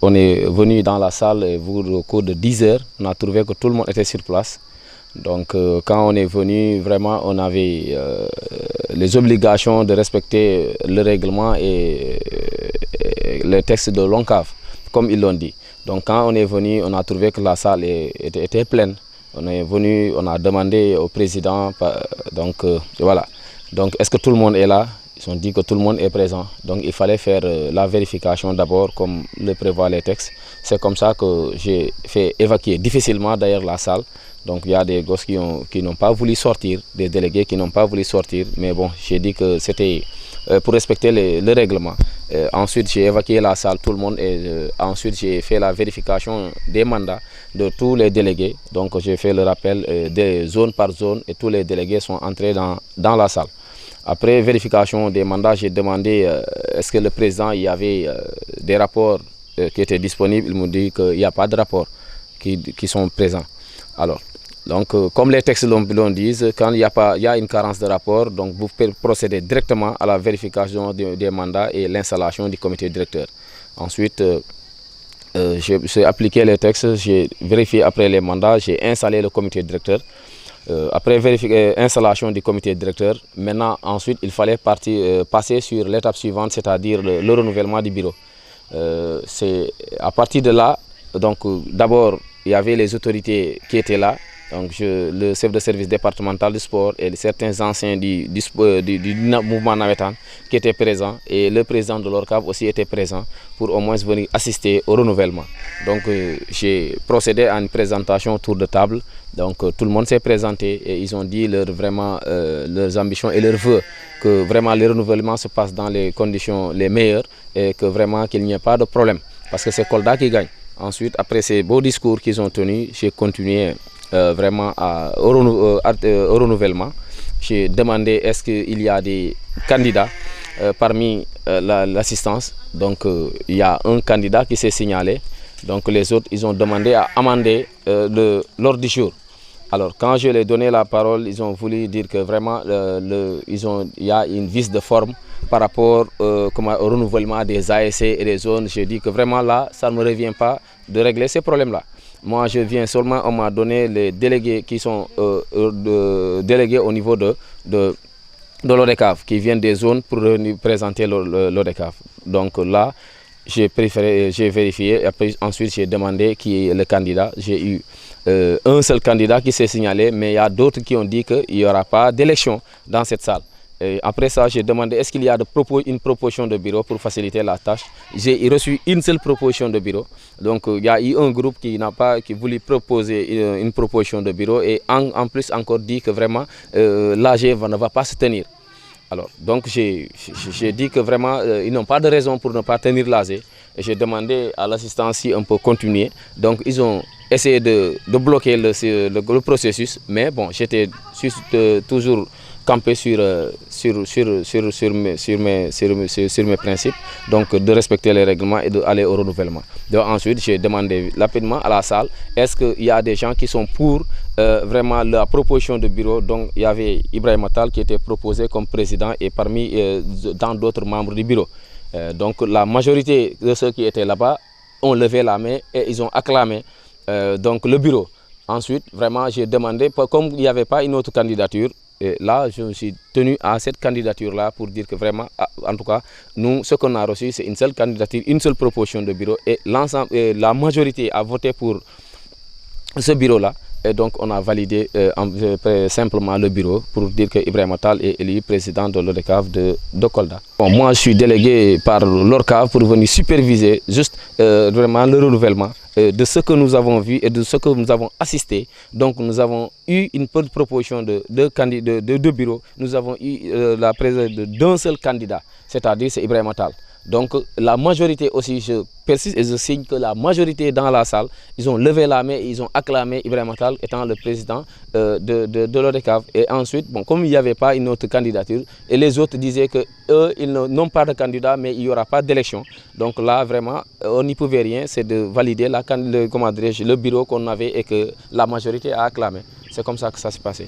On est venu dans la salle et au cours de 10 heures, on a trouvé que tout le monde était sur place. Donc quand on est venu, vraiment on avait les obligations de respecter le règlement et les textes de l'ONCAV, comme ils l'ont dit. Donc quand on est venu, on a trouvé que la salle était pleine. On est venu, on a demandé au président, donc voilà. Donc est-ce que tout le monde est là? Ils ont dit que tout le monde est présent. Donc il fallait faire la vérification d'abord comme le prévoient les textes. C'est comme ça que j'ai fait évacuer difficilement d'ailleurs la salle. Donc il y a des gosses qui n'ont pas voulu sortir, des délégués qui n'ont pas voulu sortir. Mais bon, j'ai dit que c'était pour respecter le règlement. Ensuite, j'ai évacué la salle, tout le monde. Et ensuite, j'ai fait la vérification des mandats de tous les délégués. Donc j'ai fait le rappel des zones par zone et tous les délégués sont entrés dans la salle. Après vérification des mandats, j'ai demandé est-ce que le président, il y avait des rapports qui étaient disponibles. Il m'a dit qu'il n'y a pas de rapports qui sont présents. Alors, donc, comme les textes l'ont disent, quand il y a une carence de rapport, donc vous pouvez procéder directement à la vérification des mandats et l'installation du comité directeur. Ensuite, j'ai appliqué les textes, j'ai vérifié après les mandats, j'ai installé le comité directeur. Après installation du comité directeur, maintenant, ensuite, il fallait passer sur l'étape suivante, c'est-à-dire le renouvellement du bureau. C'est à partir de là, donc d'abord, il y avait les autorités qui étaient là, donc le chef de service départemental du sport et certains anciens du mouvement navétane qui étaient présents et le président de l'ORCAV aussi était présent pour au moins venir assister au renouvellement. Donc j'ai procédé à une présentation autour de table, donc tout le monde s'est présenté et ils ont dit leurs ambitions et leurs vœux que vraiment le renouvellement se passe dans les conditions les meilleures et que vraiment qu'il n'y ait pas de problème parce que c'est Kolda qui gagne. Ensuite, après ces beaux discours qu'ils ont tenus, j'ai continué vraiment au renouvellement. J'ai demandé est-ce qu'il y a des candidats parmi l'assistance. Donc il y a un candidat qui s'est signalé. Donc les autres, ils ont demandé à amender l'ordre du jour. Alors quand je leur ai donné la parole, ils ont voulu dire que vraiment il y a une vice de forme par rapport au renouvellement des ASC et des zones. J'ai dit que vraiment là, ça ne me revient pas de régler ces problèmes-là. Moi, je viens seulement, on m'a donné les délégués qui sont délégués au niveau de l'ODECAV, qui viennent des zones pour présenter l'ODECAV. Donc là, j'ai vérifié, et ensuite j'ai demandé qui est le candidat. J'ai eu un seul candidat qui s'est signalé, mais il y a d'autres qui ont dit qu'il n'y aura pas d'élection dans cette salle. Et après ça, j'ai demandé est-ce qu'il y a une proposition de bureau pour faciliter la tâche. J'ai reçu une seule proposition de bureau. Donc il y a eu un groupe qui voulait proposer une proposition de bureau et en plus encore dit que vraiment l'AG ne va pas se tenir. Alors donc j'ai dit que vraiment ils n'ont pas de raison pour ne pas tenir l'AG. Et j'ai demandé à l'assistance si on peut continuer. Donc ils ont essayé de bloquer le processus, mais bon, j'étais toujours campé sur mes principes, donc de respecter les règlements et d'aller au renouvellement. Donc ensuite, j'ai demandé rapidement à la salle, est-ce qu'il y a des gens qui sont pour vraiment la proposition de bureau. Donc il y avait Ibrahim Attal qui était proposé comme président et parmi dans d'autres membres du bureau. Donc la majorité de ceux qui étaient là-bas ont levé la main et ils ont acclamé donc le bureau. Ensuite, vraiment, j'ai demandé, comme il n'y avait pas une autre candidature, et là, je me suis tenu à cette candidature-là pour dire que vraiment, en tout cas, nous, ce qu'on a reçu, c'est une seule candidature, une seule proposition de bureau. Et la majorité a voté pour ce bureau-là. Et donc, on a validé simplement le bureau pour dire que Ibrahim Attal est élu président de l'ODECAV de Kolda. Bon, moi, je suis délégué par l'ORCAV pour venir superviser juste vraiment le renouvellement de ce que nous avons vu et de ce que nous avons assisté. Donc nous avons eu une proposition de bureau. Nous avons eu la présence d'un seul candidat, c'est-à-dire c'est Ibrahim Attal. Donc la majorité aussi, je persiste et je signe que la majorité dans la salle, ils ont levé la main et ils ont acclamé Ibrahim Attal étant le président de l'ODECAV. Et ensuite, bon, comme il n'y avait pas une autre candidature, et les autres disaient qu'eux, ils n'ont pas de candidat, mais il n'y aura pas d'élection. Donc là, vraiment, on n'y pouvait rien, c'est de valider le bureau qu'on avait et que la majorité a acclamé. C'est comme ça que ça s'est passé.